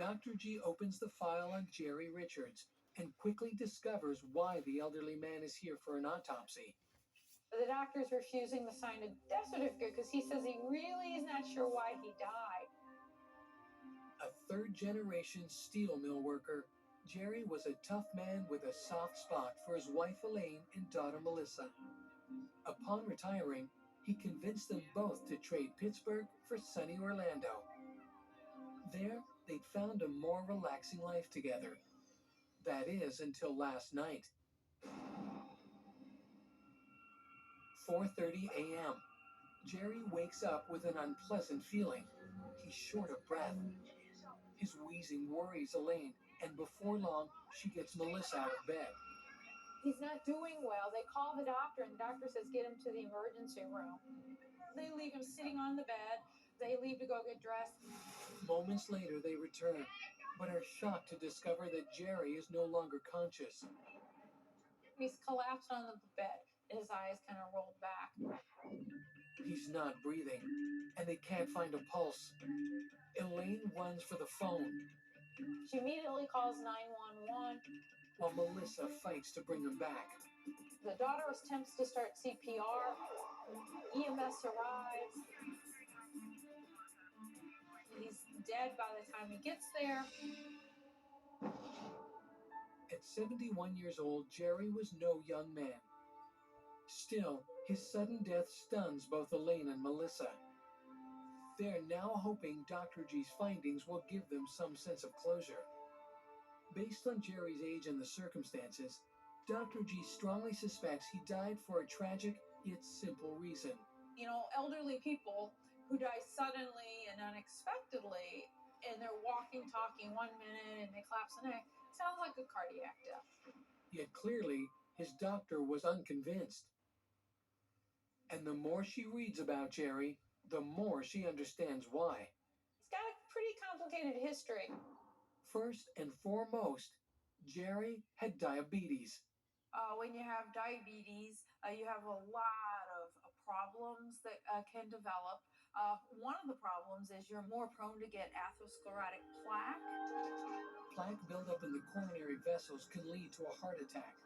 Dr. G opens the file on Jerry Richards and quickly discovers why the elderly man is here for an autopsy. The doctor's refusing to sign a death certificate because he says he really is not sure why he died. A third-generation steel mill worker, Jerry was a tough man with a soft spot for his wife Elaine and daughter Melissa. Upon retiring, he convinced them both to trade Pittsburgh for sunny Orlando. There, they'd found a more relaxing life together. That is, until last night. 4:30 a.m. Jerry wakes up with an unpleasant feeling. He's short of breath. His wheezing worries Elaine, and before long, she gets Melissa out of bed. He's not doing well. They call the doctor, and the doctor says get him to the emergency room. They leave him sitting on the bed. They leave to go get dressed. Moments later, they return, but are shocked to discover that Jerry is no longer conscious. He's collapsed on the bed. His eyes kind of rolled back. He's not breathing, and they can't find a pulse. Elaine runs for the phone. She immediately calls 911. While Melissa fights to bring him back. The daughter attempts to start CPR. EMS arrives. He's dead by the time he gets there. At 71 years old, Jerry was no young man. Still, his sudden death stuns both Elaine and Melissa. They're now hoping Dr. G's findings will give them some sense of closure. Based on Jerry's age and the circumstances, Dr. G strongly suspects he died for a tragic yet simple reason. You know, elderly people who die suddenly and unexpectedly, and they're walking, talking 1 minute, and they collapse the next, sounds like a cardiac death. Yet clearly, his doctor was unconvinced. And the more she reads about Jerry, the more she understands why. He's got a pretty complicated history. First and foremost, Jerry had diabetes. When you have diabetes, you have a lot of problems that can develop. One of the problems is you're more prone to get atherosclerotic plaque. Plaque buildup in the coronary vessels can lead to a heart attack,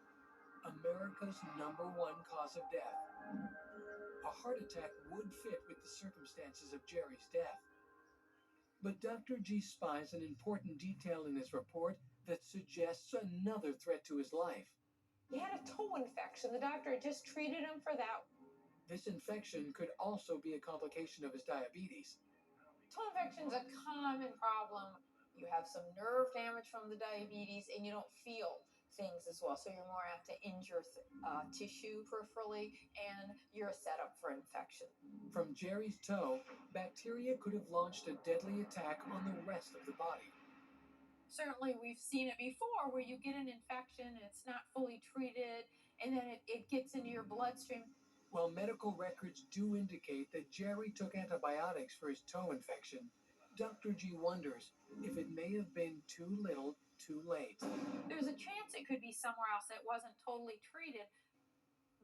America's #1 cause of death. A heart attack would fit with the circumstances of Jerry's death. But Dr. G spies an important detail in his report that suggests another threat to his life. He had a toe infection. The doctor had just treated him for that. This infection could also be a complication of his diabetes. Toe infection is a common problem. You have some nerve damage from the diabetes, and you don't feel things as well. So you're more apt to injure tissue peripherally, and you're set up for infection. From Jerry's toe, bacteria could have launched a deadly attack on the rest of the body. Certainly, we've seen it before where you get an infection and it's not fully treated, and then it gets into your bloodstream. While medical records do indicate that Jerry took antibiotics for his toe infection, Dr. G wonders if it may have been too little, too late. There's a chance it could be somewhere else that wasn't totally treated,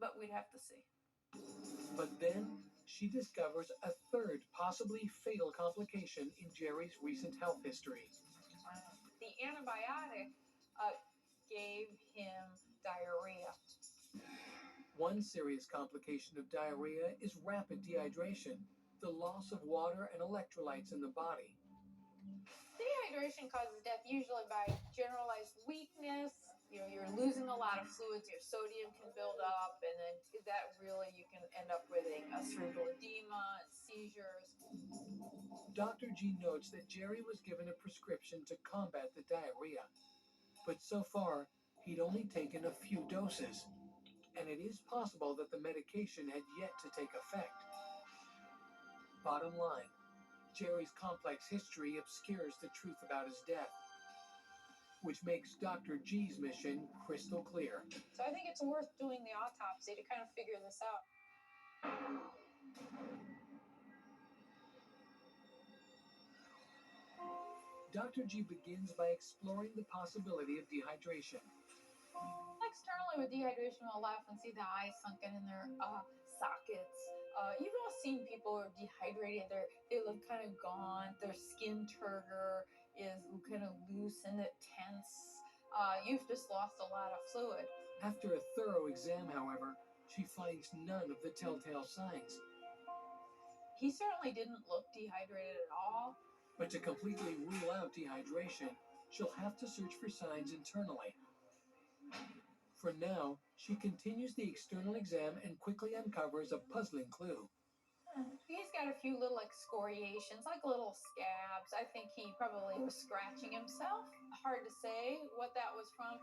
but we'd have to see. But then she discovers a third, possibly fatal complication in Jerry's recent health history. The antibiotic gave him diarrhea. One serious complication of diarrhea is rapid dehydration, the loss of water and electrolytes in the body. Dehydration causes death usually by generalized weakness. You know, you're losing a lot of fluids, your sodium can build up, and then that really, you can end up with a cerebral edema, seizures. Dr. G notes that Jerry was given a prescription to combat the diarrhea, but so far, he'd only taken a few doses, and it is possible that the medication had yet to take effect. Bottom line, Jerry's complex history obscures the truth about his death, which makes Dr. G's mission crystal clear. So I think it's worth doing the autopsy to kind of figure this out. Dr. G begins by exploring the possibility of dehydration. Externally with dehydration, we'll laugh and see the eyes sunken in their sockets. You've all seen people who are dehydrated. They look kind of gaunt, their skin turgor, is kind of loose and tense. You've just lost a lot of fluid. After a thorough exam, however, she finds none of the telltale signs. He certainly didn't look dehydrated at all. But to completely rule out dehydration, she'll have to search for signs internally. For now, she continues the external exam and quickly uncovers a puzzling clue. He's got a few little excoriations, like little scabs. I think he probably was scratching himself. Hard to say what that was from.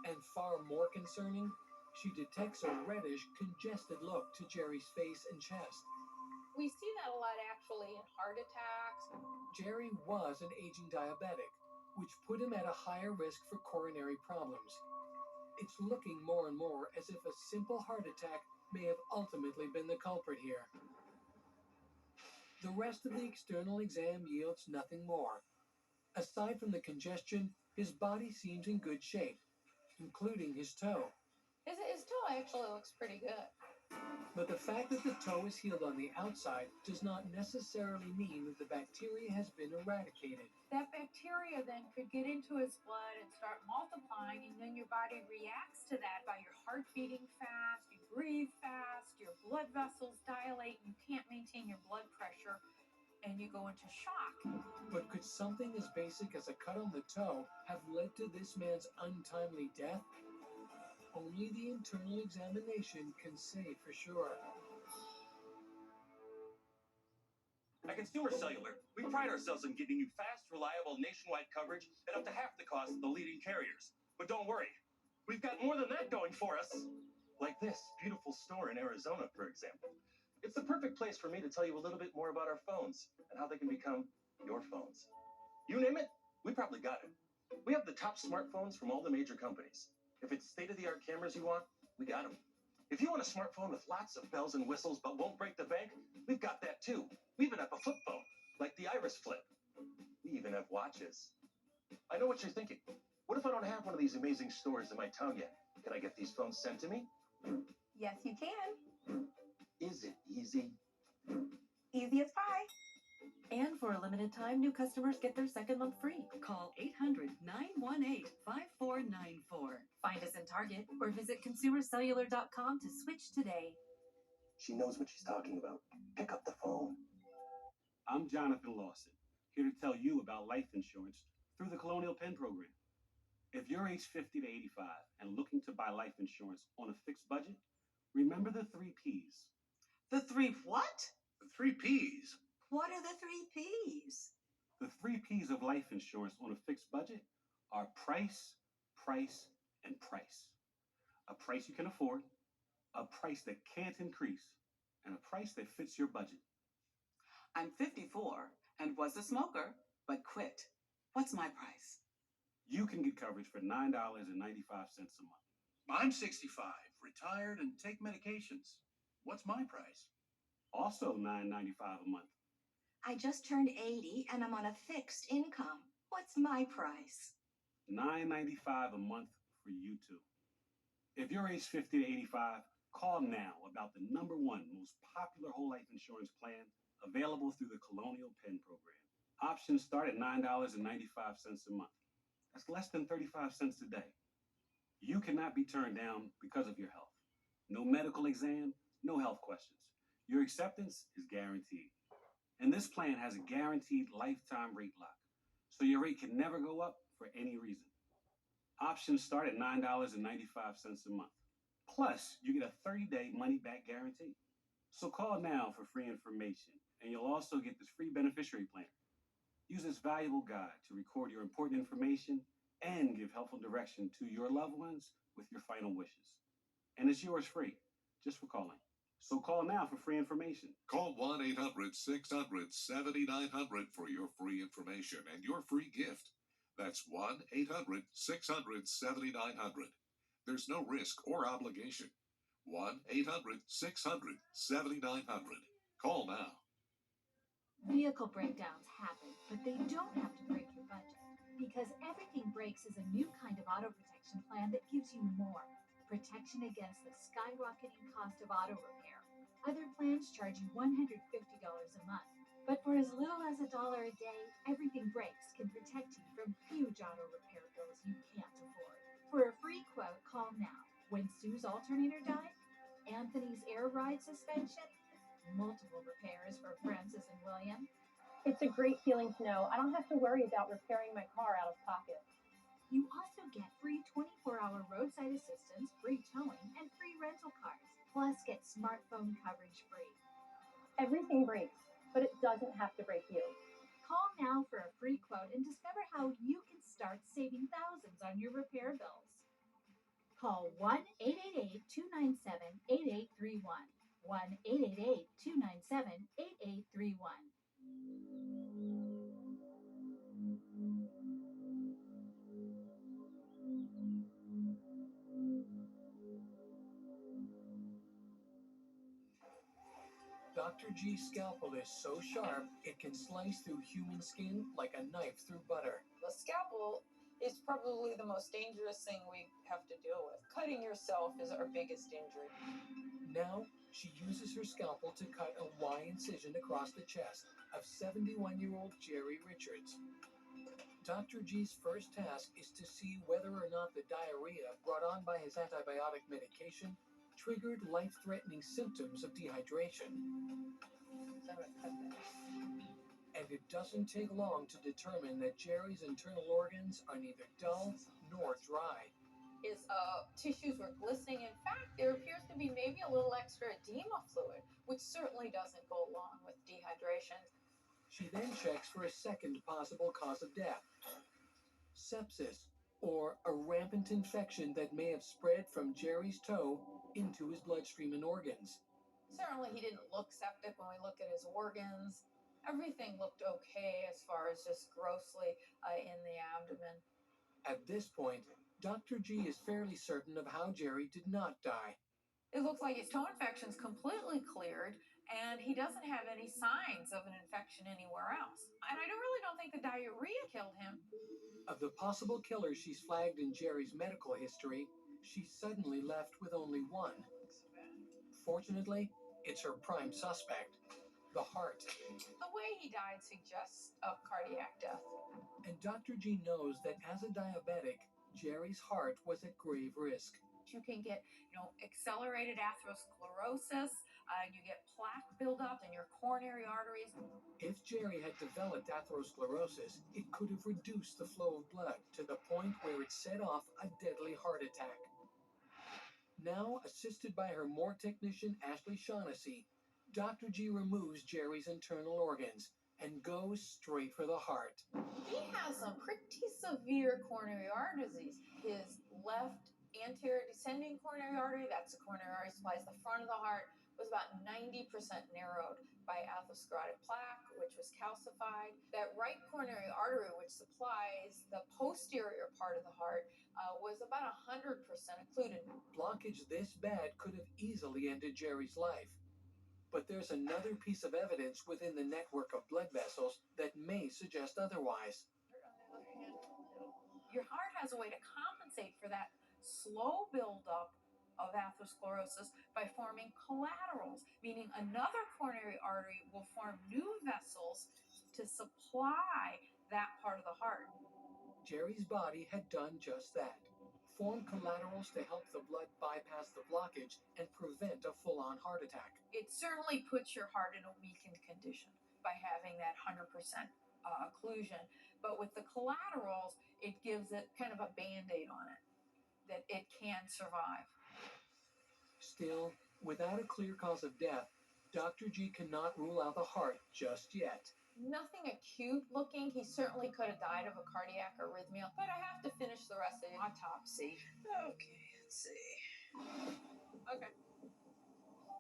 And far more concerning, she detects a reddish, congested look to Jerry's face and chest. We see that a lot actually in heart attacks. Jerry was an aging diabetic, which put him at a higher risk for coronary problems. It's looking more and more as if a simple heart attack may have ultimately been the culprit here. The rest of the external exam yields nothing more. Aside from the congestion, his body seems in good shape, including his toe. His toe actually looks pretty good. But the fact that the toe is healed on the outside does not necessarily mean that the bacteria has been eradicated. That bacteria then could get into his blood and start multiplying, and then your body reacts to that by your heart beating fast, you breathe fast, your blood vessels dilate, you can't maintain your blood pressure, and you go into shock. But could something as basic as a cut on the toe have led to this man's untimely death? Only the internal examination can say for sure. At Consumer Cellular, we pride ourselves on giving you fast, reliable, nationwide coverage at up to half the cost of the leading carriers. But don't worry, we've got more than that going for us. Like this beautiful store in Arizona, for example. It's the perfect place for me to tell you a little bit more about our phones and how they can become your phones. You name it, we probably got it. We have the top smartphones from all the major companies. If it's state-of-the-art cameras you want, we got them. If you want a smartphone with lots of bells and whistles but won't break the bank, we've got that too. We even have a flip phone, like the Iris Flip. We even have watches. I know what you're thinking. What if I don't have one of these amazing stores in my town yet? Can I get these phones sent to me? Yes, you can. Is it easy? Easy as pie. And for a limited time, new customers get their second month free. Call 800-918-5494. Find us in Target or visit consumercellular.com to switch today. She knows what she's talking about. Pick up the phone. I'm Jonathan Lawson, here to tell you about life insurance through the Colonial Penn program. If you're age 50 to 85 and looking to buy life insurance on a fixed budget, remember the 3 Ps. The 3 what? The 3 Ps. What are the 3 Ps? The 3 Ps of life insurance on a fixed budget are price, price, and price. A price you can afford, a price that can't increase, and a price that fits your budget. I'm 54 and was a smoker, but quit. What's my price? You can get coverage for $9.95 a month. I'm 65, retired, and take medications. What's my price? Also $9.95 a month. I just turned 80 and I'm on a fixed income. What's my price? $9.95 a month for you too. If you're age 50 to 85, call now about the #1 most popular whole life insurance plan available through the Colonial Penn program. Options start at $9.95 a month. That's less than 35 cents a day. You cannot be turned down because of your health. No medical exam, no health questions. Your acceptance is guaranteed. And this plan has a guaranteed lifetime rate lock, so your rate can never go up for any reason. Options start at $9.95 a month. Plus, you get a 30-day money-back guarantee. So call now for free information, and you'll also get this free beneficiary plan. Use this valuable guide to record your important information and give helpful direction to your loved ones with your final wishes. And it's yours free, just for calling. So call now for free information. Call 1-800-600-7900 for your free information and your free gift. That's 1-800-600-7900. There's no risk or obligation. 1-800-600-7900. Call now. Vehicle breakdowns happen, but they don't have to break your budget. Because Everything Breaks is a new kind of auto protection plan that gives you more. Protection against the skyrocketing cost of auto repair. Other plans charge you $150 a month. But for as little as $1 a day, Everything Breaks can protect you from huge auto repair bills you can't afford. For a free quote, call now. When Sue's alternator died, Anthony's air ride suspension, multiple repairs for Francis and William. It's a great feeling to know I don't have to worry about repairing my car out of pocket. You also get free 24-hour roadside assistance, free towing, and free rental cars. Plus, get smartphone coverage free. Everything breaks, but it doesn't have to break you. Call now for a free quote and discover how you can start saving thousands on your repair bills. Call 1-888-297-8831. 1-888-297-8831. Dr. G's scalpel is so sharp, it can slice through human skin like a knife through butter. The scalpel is probably the most dangerous thing we have to deal with. Cutting yourself is our biggest injury. Now, she uses her scalpel to cut a Y incision across the chest of 71-year-old Jerry Richards. Dr. G's first task is to see whether or not the diarrhea brought on by his antibiotic medication triggered life-threatening symptoms of dehydration. So I'm gonna cut that. And it doesn't take long to determine that Jerry's internal organs are neither dull nor dry. His tissues were glistening. In fact, there appears to be maybe a little extra edema fluid, which certainly doesn't go along with dehydration. She then checks for a second possible cause of death: sepsis, or a rampant infection that may have spread from Jerry's toe into his bloodstream and organs. Certainly, he didn't look septic when we look at his organs. Everything looked okay as far as just grossly in the abdomen. At this point, Dr. G is fairly certain of how Jerry did not die. It looks like his toe infection's completely cleared, and he doesn't have any signs of an infection anywhere else. And I really don't think the diarrhea killed him. Of the possible killers she's flagged in Jerry's medical history, she's suddenly left with only one. Fortunately, it's her prime suspect: the heart. The way he died suggests a cardiac death. And Dr. G knows that as a diabetic, Jerry's heart was at grave risk. You can get, accelerated atherosclerosis. You get plaque buildup in your coronary arteries. If Jerry had developed atherosclerosis, it could have reduced the flow of blood to the point where it set off a deadly heart attack. Now, assisted by her morgue technician Ashley Shaughnessy, Dr. G removes Jerry's internal organs and goes straight for the heart. He has some pretty severe coronary artery disease. His left anterior descending coronary artery, that's the coronary artery supplies the front of the heart, was about 90% narrowed by atherosclerotic plaque, which was calcified. That right coronary artery, which supplies the posterior part of the heart, was about 100% occluded. Blockage this bad could have easily ended Jerry's life. But there's another piece of evidence within the network of blood vessels that may suggest otherwise. Your heart has a way to compensate for that slow buildup of atherosclerosis by forming collaterals, meaning another coronary artery will form new vessels to supply that part of the heart. Jerry's body had done just that: form collaterals to help the blood bypass the blockage and prevent a full-on heart attack. It certainly puts your heart in a weakened condition by having that 100% occlusion. But with the collaterals, it gives it kind of a Band-Aid on it, that it can survive. Still, without a clear cause of death, Dr. G cannot rule out the heart just yet. Nothing acute looking. He certainly could have died of a cardiac arrhythmia, but I have to finish the rest of the autopsy. Okay, let's see. Okay.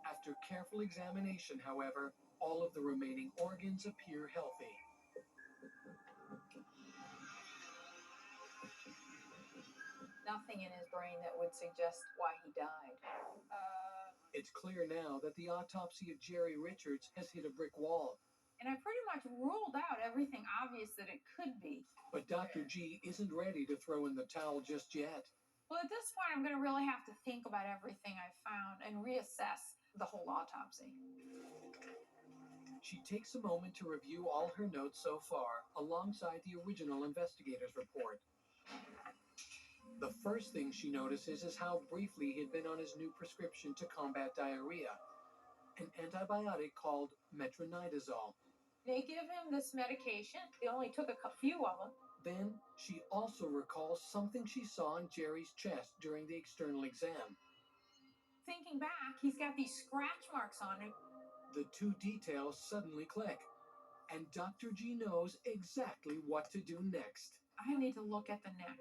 After careful examination, however, all of the remaining organs appear healthy. Nothing in his brain that would suggest why he died. It's clear now that the autopsy of Jerry Richards has hit a brick wall. And I pretty much ruled out everything obvious that it could be. But Dr. G isn't ready to throw in the towel just yet. Well, at this point, I'm going to really have to think about everything I found and reassess the whole autopsy. She takes a moment to review all her notes so far, alongside the original investigator's report. The first thing she notices is how briefly he had been on his new prescription to combat diarrhea, an antibiotic called metronidazole. They give him this medication. They only took a few of them. Then she also recalls something she saw on Jerry's chest during the external exam. Thinking back, he's got these scratch marks on him. The two details suddenly click, and Dr. G knows exactly what to do next. I need to look at the neck.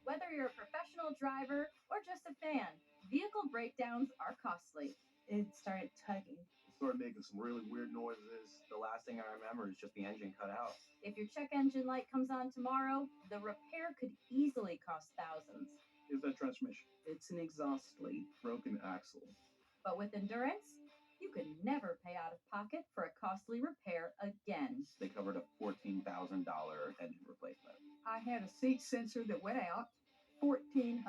Whether you're a professional driver or just a fan, vehicle breakdowns are costly. It started tugging. Started making some really weird noises. The last thing I remember is just the engine cut out. If your check engine light comes on tomorrow, the repair could easily cost thousands. Is that transmission? It's an exhaust leak. Broken axle. But with Endurance, you could never pay out of pocket for a costly repair again. They covered a $14,000 engine replacement. I had a seat sensor that went out, $1,400.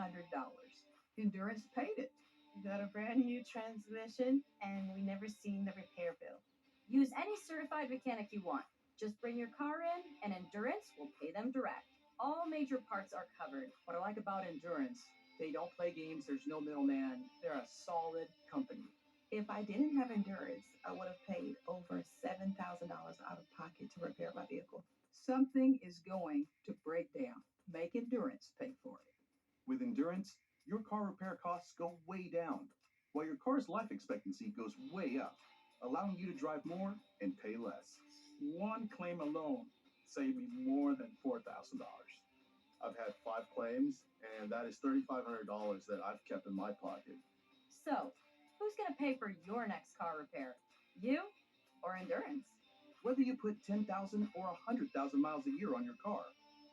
Endurance paid it. We got a brand new transmission, and we never seen the repair bill. Use any certified mechanic you want. Just bring your car in, and Endurance will pay them direct. All major parts are covered. What I like about Endurance, they don't play games, there's no middleman. They're a solid company. If I didn't have Endurance, I would have paid over $7,000 out of pocket to repair my vehicle. Something is going to break down. Make Endurance pay for it. With Endurance, your car repair costs go way down, while your car's life expectancy goes way up, allowing you to drive more and pay less. One claim alone saved me more than $4,000. I've had 5 claims, and that is $3,500 that I've kept in my pocket. So, who's going to pay for your next car repair? You or Endurance? Whether you put 10,000 or 100,000 miles a year on your car,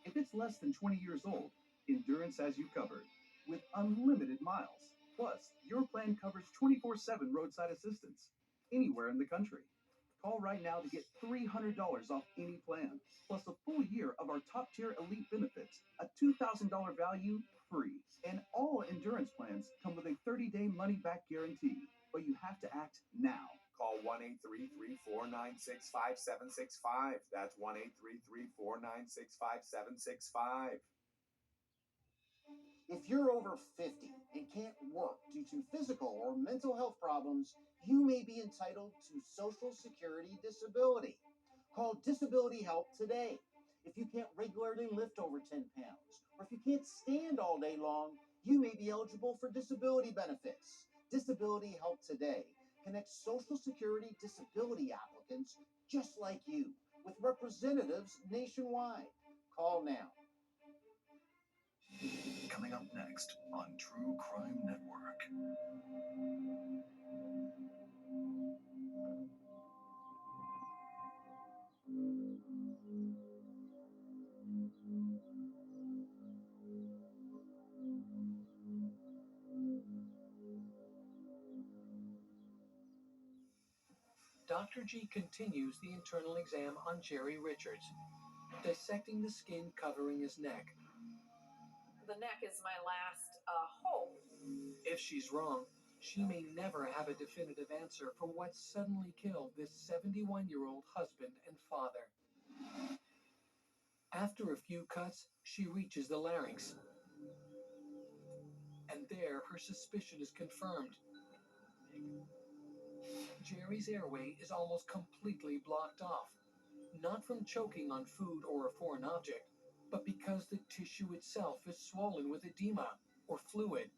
if it's less than 20 years old, Endurance has you covered with unlimited miles. Plus, your plan covers 24/7 roadside assistance anywhere in the country. Call right now to get $300 off any plan, plus a full year of our top-tier elite benefits, a $2,000 value free. And all Endurance plans come with a 30-day money-back guarantee, but you have to act now. Call 1-833-496-5765. That's 1-833-496-5765. If you're over 50 and can't work due to physical or mental health problems, you may be entitled to Social Security disability. Call Disability Help today. If you can't regularly lift over 10 pounds, or if you can't stand all day long, you may be eligible for disability benefits. Disability Help today connects Social Security disability applicants just like you with representatives nationwide. Call now. Coming up next on True Crime Network. Dr. G continues the internal exam on Jerry Richards, dissecting the skin covering his neck. The neck is my last hope. If she's wrong, she may never have a definitive answer for what suddenly killed this 71-year-old husband and father. After a few cuts, she reaches the larynx. And there, her suspicion is confirmed. Jerry's airway is almost completely blocked off, not from choking on food or a foreign object, but because the tissue itself is swollen with edema or fluid.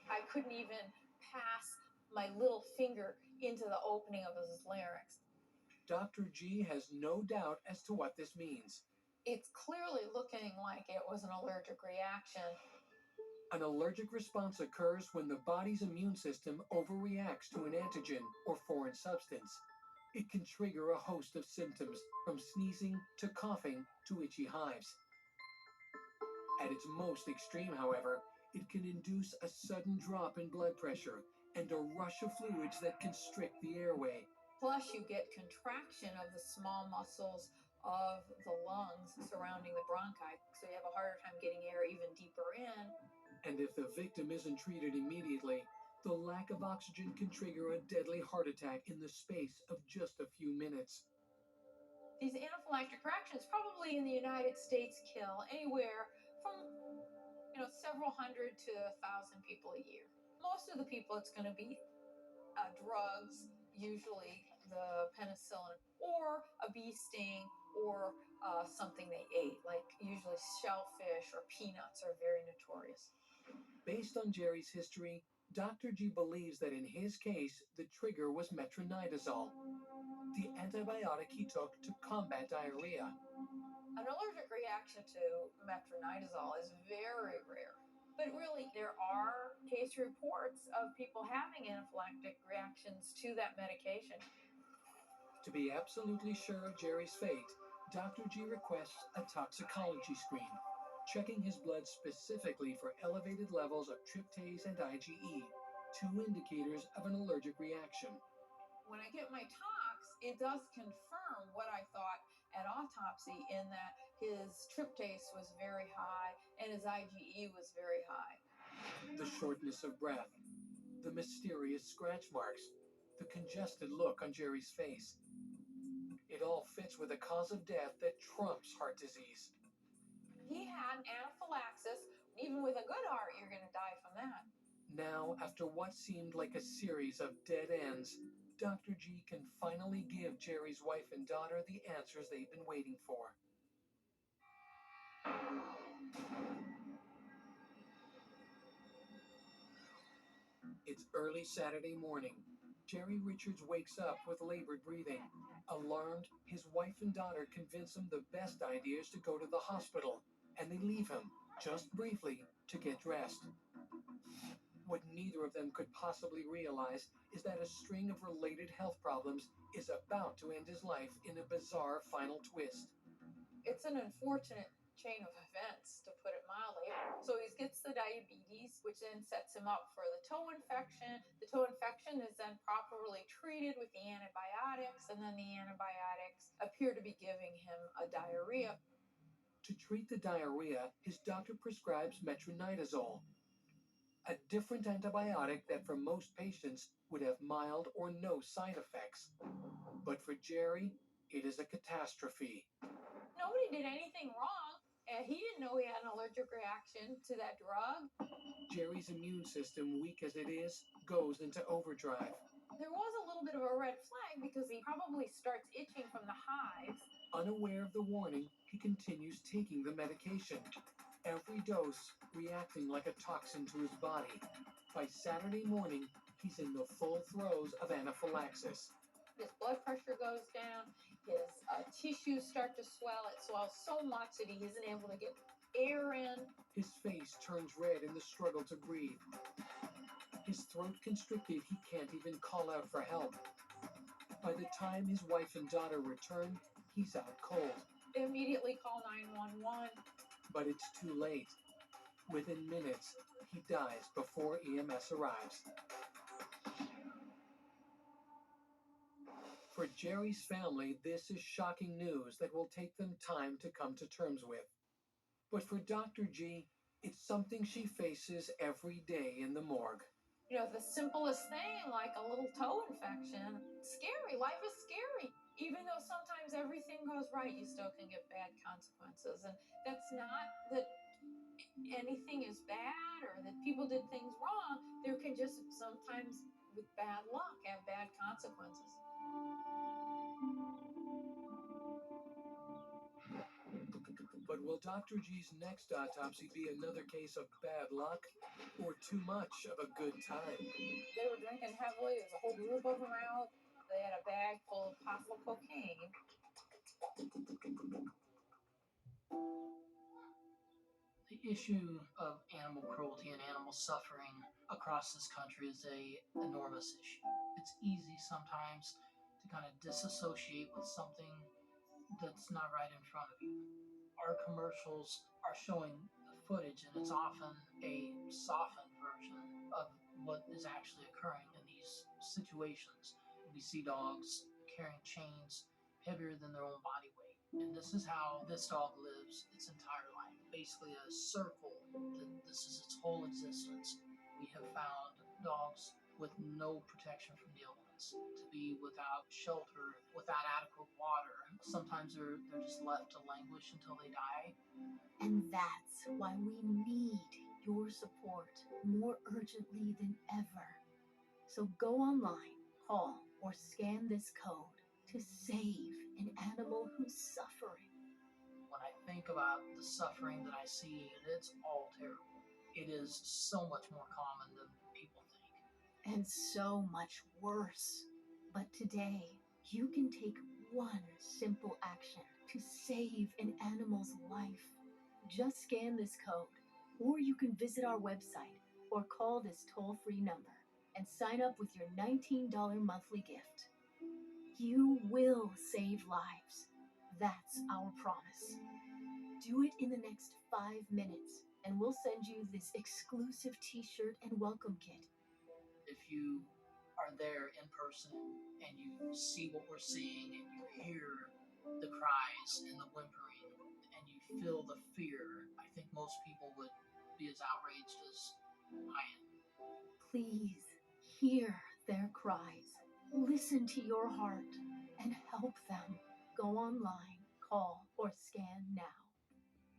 I couldn't even pass my little finger into the opening of his larynx. Dr. G has no doubt as to what this means. It's clearly looking like it was an allergic reaction. An allergic response occurs when the body's immune system overreacts to an antigen or foreign substance. It can trigger a host of symptoms, from sneezing to coughing to itchy hives. At its most extreme, however, it can induce a sudden drop in blood pressure and a rush of fluids that constrict the airway. Plus, you get contraction of the small muscles of the lungs surrounding the bronchi, so you have a harder time getting air even deeper in. And if the victim isn't treated immediately, The lack of oxygen can trigger a deadly heart attack in the space of just a few minutes. These anaphylactic reactions probably in the United States kill anywhere from several hundred to 1,000 people a year. Most of the people it's going to be drugs, usually the penicillin, or a bee sting, or something they ate, like usually shellfish or peanuts are very notorious. Based on Jerry's history, Dr. G believes that in his case, the trigger was metronidazole, the antibiotic he took to combat diarrhea. An allergic reaction to metronidazole is very rare, but really there are case reports of people having anaphylactic reactions to that medication. To be absolutely sure of Jerry's fate, Dr. G requests a toxicology screen, checking his blood specifically for elevated levels of tryptase and IgE, two indicators of an allergic reaction. When I get my tox, it does confirm what I thought at autopsy in that his tryptase was very high and his IgE was very high. The shortness of breath, the mysterious scratch marks, the congested look on Jerry's face. It all fits with a cause of death that trumps heart disease. He had anaphylaxis. Even with a good heart, you're going to die from that. Now, after what seemed like a series of dead ends, Dr. G can finally give Jerry's wife and daughter the answers they've been waiting for. It's early Saturday morning. Jerry Richards wakes up with labored breathing. Alarmed, his wife and daughter convince him the best idea is to go to the hospital, and they leave him, just briefly, to get dressed. What neither of them could possibly realize is that a string of related health problems is about to end his life in a bizarre final twist. It's an unfortunate chain of events, to put it mildly. So he gets the diabetes, which then sets him up for the toe infection. The toe infection is then properly treated with the antibiotics, and then the antibiotics appear to be giving him a diarrhea. To treat the diarrhea, his doctor prescribes metronidazole, a different antibiotic that for most patients would have mild or no side effects. But for Jerry, it is a catastrophe. Nobody did anything wrong, and he didn't know he had an allergic reaction to that drug. Jerry's immune system, weak as it is, goes into overdrive. There was a little bit of a red flag because he probably starts itching from the hives. Unaware of the warning, he continues taking the medication. Every dose reacting like a toxin to his body. By Saturday morning, he's in the full throes of anaphylaxis. His blood pressure goes down, his tissues start to swell. It swells so much that he isn't able to get air in. His face turns red in the struggle to breathe. His throat constricted, he can't even call out for help. By the time his wife and daughter return, he's out cold. They immediately call 911. But it's too late. Within minutes, he dies before EMS arrives. For Jerry's family, this is shocking news that will take them time to come to terms with. But for Dr. G, it's something she faces every day in the morgue. The simplest thing, like a little toe infection, scary. Life is scary. Even though sometimes everything goes right, you still can get bad consequences. And that's not that anything is bad or that people did things wrong. There can just sometimes, with bad luck, have bad consequences. But will Dr. G's next autopsy be another case of bad luck or too much of a good time? They were drinking heavily. There's a whole group of them out. They had a bag full of possible cocaine. The issue of animal cruelty and animal suffering across this country is an enormous issue. It's easy sometimes to kind of disassociate with something that's not right in front of you. Our commercials are showing footage, and it's often a softened version of what is actually occurring in these situations. We see dogs carrying chains heavier than their own body weight. And this is how this dog lives its entire life. Basically a circle that this is its whole existence. We have found dogs with no protection from the elements, to be without shelter, without adequate water. Sometimes they're just left to languish until they die. And that's why we need your support more urgently than ever. So go online, call, or scan this code to save an animal who's suffering. When I think about the suffering that I see, it's all terrible. It is so much more common than people think. And so much worse. But today, you can take one simple action to save an animal's life. Just scan this code, or you can visit our website or call this toll-free number and sign up with your $19 monthly gift. You will save lives. That's our promise. Do it in the next 5 minutes, and we'll send you this exclusive t-shirt and welcome kit. If you are there in person and you see what we're seeing and you hear the cries and the whimpering and you feel the fear, I think most people would be as outraged as I am. Please hear their cries. Listen to your heart and help them. Go online, call, or scan now.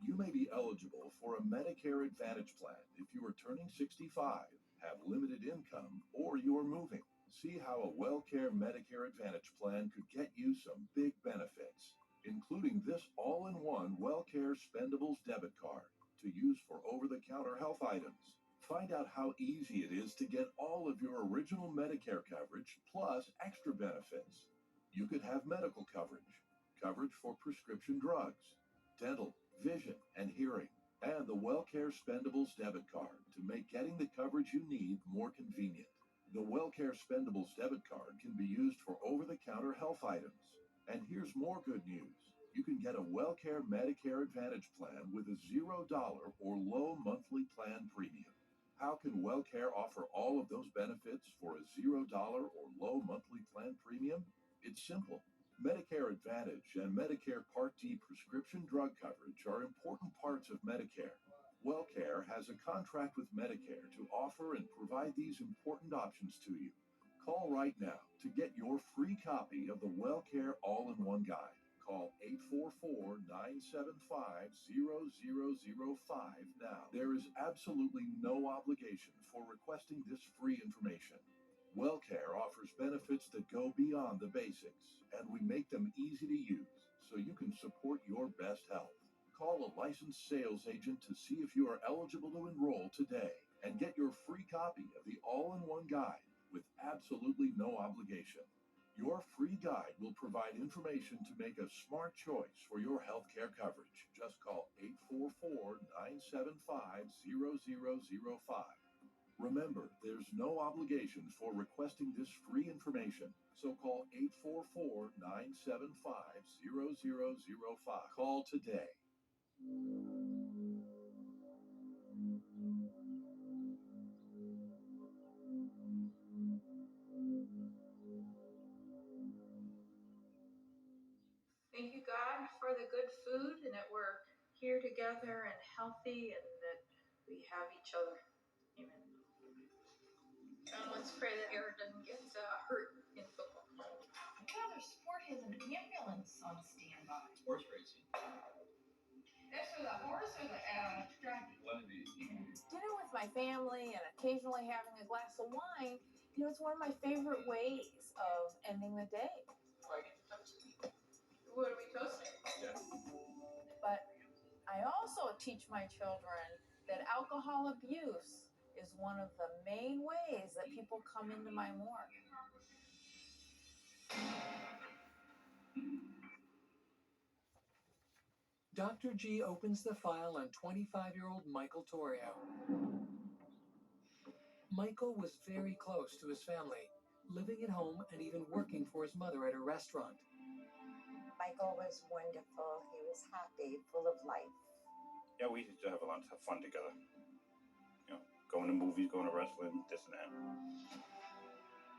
You may be eligible for a Medicare Advantage plan if you are turning 65, have limited income, or you're moving. See how a WellCare Medicare Advantage plan could get you some big benefits, including this all-in-one WellCare Spendables debit card to use for over-the-counter health items. Find out how easy it is to get all of your original Medicare coverage plus extra benefits. You could have medical coverage, coverage for prescription drugs, dental, vision, and hearing, and the WellCare Spendables debit card to make getting the coverage you need more convenient. The WellCare Spendables debit card can be used for over-the-counter health items. And here's more good news. You can get a WellCare Medicare Advantage plan with a $0 or low monthly plan premium. How can WellCare offer all of those benefits for a $0 or low monthly plan premium? It's simple. Medicare Advantage and Medicare Part D prescription drug coverage are important parts of Medicare. WellCare has a contract with Medicare to offer and provide these important options to you. Call right now to get your free copy of the WellCare All-in-One Guide. Call 844-975-0005 now. There is absolutely no obligation for requesting this free information. WellCare offers benefits that go beyond the basics, and we make them easy to use so you can support your best health. Call a licensed sales agent to see if you are eligible to enroll today and get your free copy of the All-in-One Guide with absolutely no obligation. Your free guide will provide information to make a smart choice for your healthcare coverage. Just call 844-975-0005. Remember, there's no obligation for requesting this free information, so call 844-975-0005. Call today. Thank you, God, for the good food and that we're here together and healthy and that we have each other. Amen. And let's pray that Eric doesn't get hurt in football. What other sport has an ambulance on standby? Horse racing. That's for the horse or the jockey? One of these. Dinner with my family and occasionally having a glass of wine, you know, it's one of my favorite ways of ending the day. I get to toast it. What are we toasting? Yeah. But I also teach my children that alcohol abuse is one of the main ways that people come into my morgue. Dr. G opens the file on 25-year-old Michael Torrio. Michael was very close to his family, living at home and even working for his mother at a restaurant. Michael was wonderful. He was happy, full of life. Yeah, we used to have a lot of fun together. You know, going to movies, going to wrestling, this and that.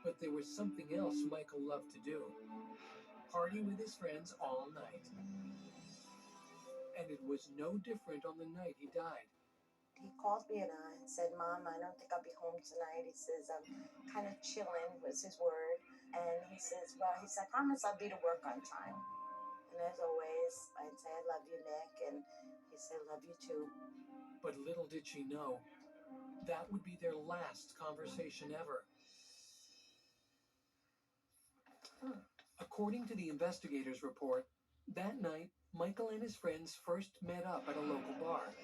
But there was something else Michael loved to do. Party with his friends all night. And it was no different on the night he died. he called me and I said, Mom, I don't think I'll be home tonight. He says, I'm kind of chilling, was his word. And he says, well, he said, I promise I'll be to work on time. And as always, I'd say, I love you, Nick. And he said, love you too. But little did she know, that would be their last conversation ever. According to the investigators' report, that night, Michael and his friends first met up at a local bar.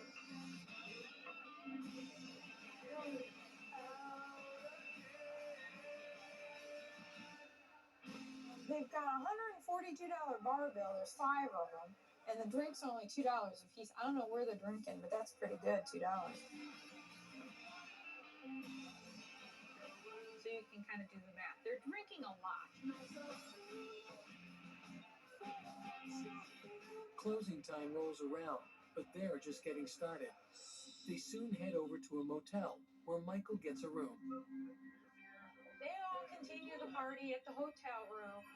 They've got a $142 bar bill. There's 5 of them. And the drink's only $2 a piece. I don't know where they're drinking, but that's pretty good, $2. So you can kind of do the math. They're drinking a lot. Closing time rolls around, but they're just getting started. They soon head over to a motel, where Michael gets a room. They all continue the party at the hotel room.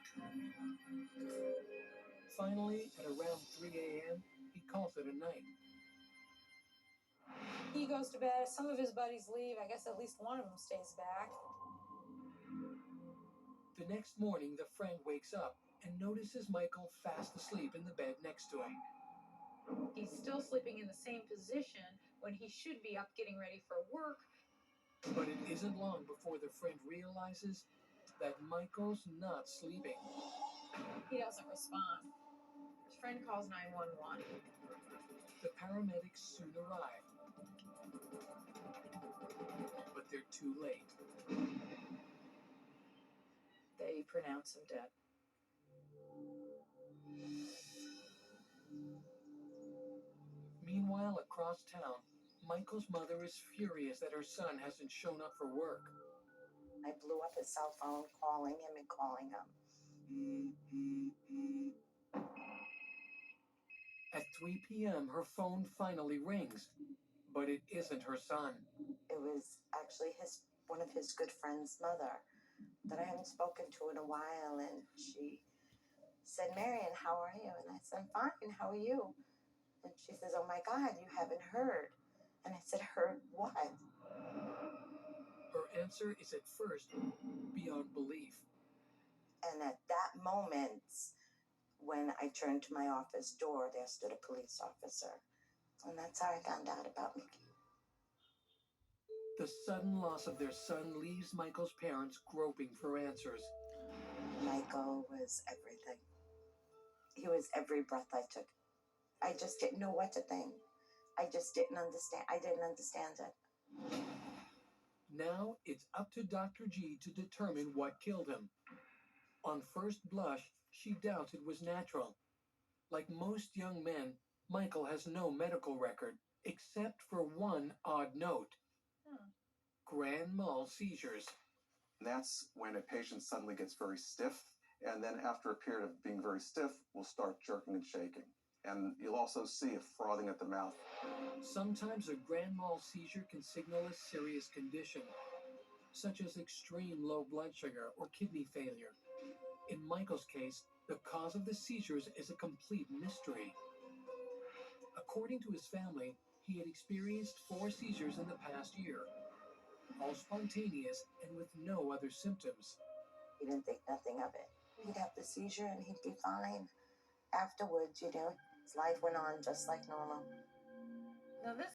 Finally, at around 3 a.m., he calls it a night. He goes to bed. Some of his buddies leave. I guess at least one of them stays back. The next morning, the friend wakes up and notices Michael fast asleep in the bed next to him. He's still sleeping in the same position when he should be up getting ready for work. But it isn't long before the friend realizes that Michael's not sleeping. He doesn't respond. His friend calls 911. The paramedics soon arrive, but they're too late. They pronounce him dead. Meanwhile, across town, Michael's mother is furious that her son hasn't shown up for work. I blew up his cell phone, calling him and calling him. At 3 p.m., her phone finally rings, but it isn't her son. It was actually one of his good friend's mother that I hadn't spoken to in a while, and she said, Marion, how are you? And I said, I'm fine, how are you? And she says, oh my God, you haven't heard. And I said, heard what? Her answer is at first beyond belief. And at that moment, when I turned to my office door, there stood a police officer. And that's how I found out about Mickey. The sudden loss of their son leaves Michael's parents groping for answers. Michael was everything. He was every breath I took. I just didn't know what to think. I just didn't understand. I didn't understand it. Now it's up to Dr. G to determine what killed him. On first blush, she doubts it was natural. Like most young men, Michael has no medical record, except for one odd note. Grand mal seizures. That's when a patient suddenly gets very stiff, and then after a period of being very stiff, will start jerking and shaking. And you'll also see a frothing at the mouth. Sometimes a grand mal seizure can signal a serious condition, such as extreme low blood sugar or kidney failure. In Michael's case, the cause of the seizures is a complete mystery. According to his family, he had experienced 4 seizures in the past year, all spontaneous and with no other symptoms. He didn't think nothing of it. He'd have the seizure and he'd be fine. Afterwards, his life went on just like normal. Now this